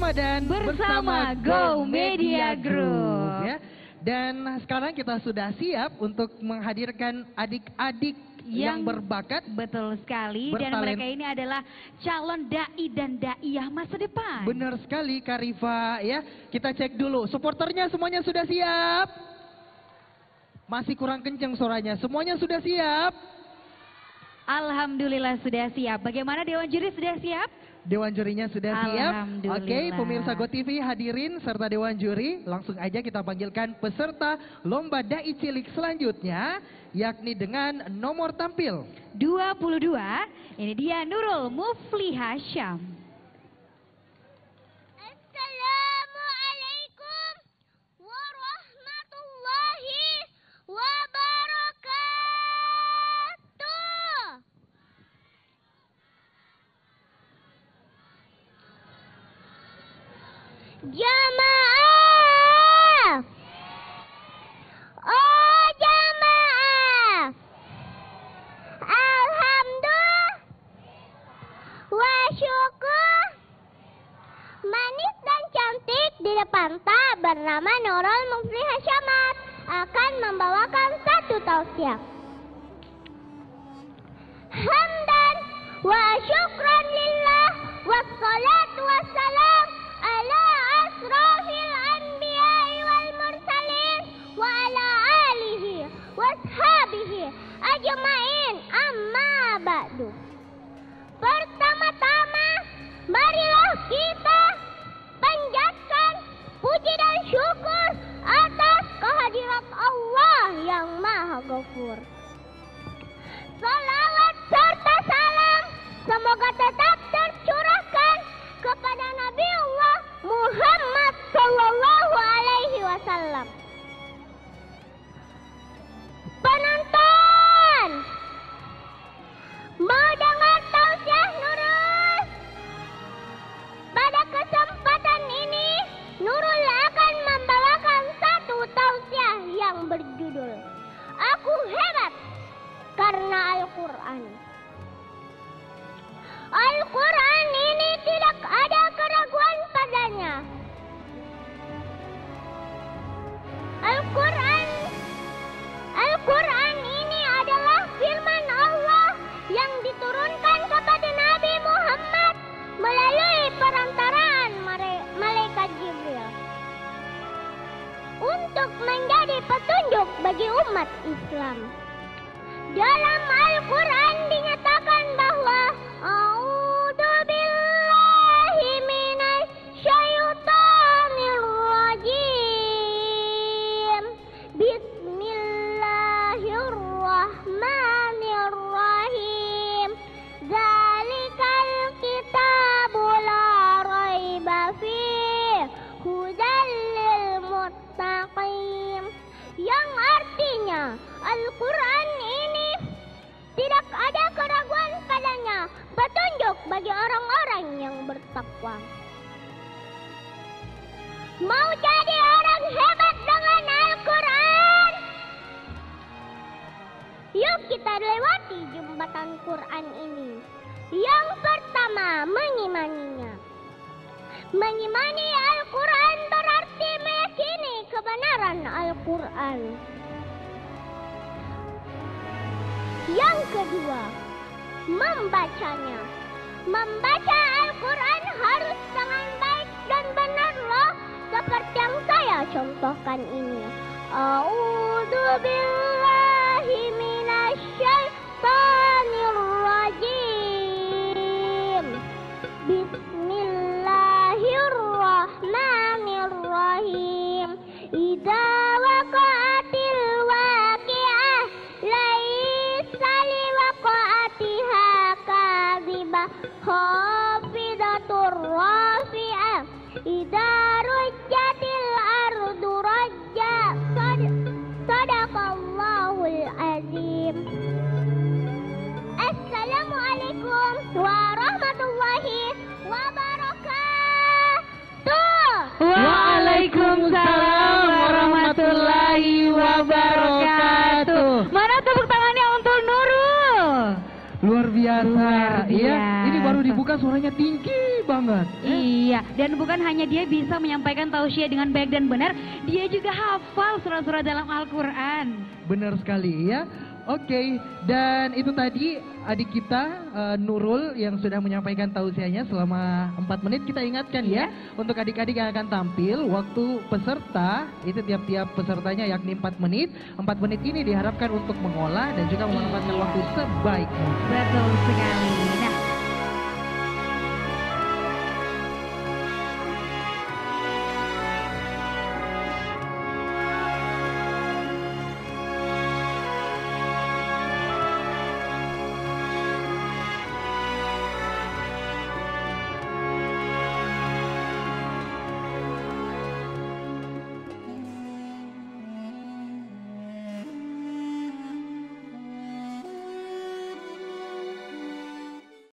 Ramadan bersama Go Media Group. Ya. Dan sekarang kita sudah siap untuk menghadirkan adik-adik yang berbakat. Betul sekali, dan mereka ini adalah calon dai dan daiyah masa depan. Benar sekali Kak Rifa ya. Kita cek dulu, supporternya semuanya sudah siap? Masih kurang kencang suaranya, semuanya sudah siap? Alhamdulillah sudah siap. Bagaimana Dewan Juri, sudah siap? Dewan jurinya sudah siap. Oke, pemirsa Go TV hadirin serta Dewan Juri, langsung aja kita panggilkan peserta lomba dai cilik selanjutnya, yakni dengan nomor tampil 22. Ini dia Nurul Mufliha Syam. Assalamualaikum warahmatullahi wabarakatuh. Jamaah, oh jamaah, alhamdulillah wa syukur, manis dan cantik di depan tak bernama Nurul Mufliha Syamat akan membawakan satu tausiah. Hamdan wa syukran lillah wassalatu wassalam ala asrafil anbiya'i wal mursalin wa ala alihi washabihi ajma'in, amma ba'du. Pertama-tama marilah kita panjatkan puji dan syukur atas kehadirat Allah yang Maha Ghafur. Salawat serta salam semoga tetap tercurahkan kepada Nabi Allah Muhammad Sallallahu Alaihi Wasallam. Penonton, mau dengar tausiah Nurul? Pada kesempatan ini, Nurul akan membawakan satu tausiah yang berjudul Aku Hebat Karena Al-Quran. Al-Quran ini tidak ada keraguan padanya. Al-Quran ini adalah firman Allah yang diturunkan kepada Nabi Muhammad melalui perantaraan malaikat Jibril untuk menjadi petunjuk bagi umat Islam. Dalam Al-Quran dinyatakan bahwa A'udzu billahi minasy syaithanir rajim. Bismillahirrahmanirrahim. Dzalikal kitabu la raiba fihi hudal lil muttaqin. Yang artinya Al-Quran ini tidak ada keraguan padanya, petunjuk bagi orang-orang yang bertakwa. Mau jadi orang hebat dengan Al-Quran? Yuk kita lewati jembatan Quran ini. Yang pertama, mengimaninya. Mengimani Al-Quran berarti meyakini kebenaran Al-Quran. Yang kedua, membacanya. Membaca Al-Quran harus dengan baik dan benar loh, seperti yang saya contohkan ini. A'udzu billahi minasy syaithanir rajim. Bismillahirrahmanirrahim. Idza waqa'atil waqi'ah laisa liwaqa'atiha kadhibah khafidatur rafi'ah. Idza rujjatil ardu rajja. Sadaqallahul azim. Assalamualaikum warahmatullahi wabarakatuh. Waalaikumsalam warahmatullahi wabarakatuh. Mana tepuk tangannya untuk Nurul? Luar biasa. Luar Iya, ini baru biasa. buka suaranya tinggi banget. Iya, dan bukan hanya dia bisa menyampaikan tausiah dengan baik dan benar, dia juga hafal surat-surat dalam Al-Quran. Benar sekali ya. Oke, dan itu tadi adik kita Nurul yang sudah menyampaikan tausiahnya selama 4 menit. Kita ingatkan ya, untuk adik-adik yang akan tampil, waktu peserta itu tiap-tiap pesertanya yakni 4 menit. 4 menit ini diharapkan untuk mengolah dan juga memanfaatkan waktu sebaik mungkin. Betul sekali. Nah,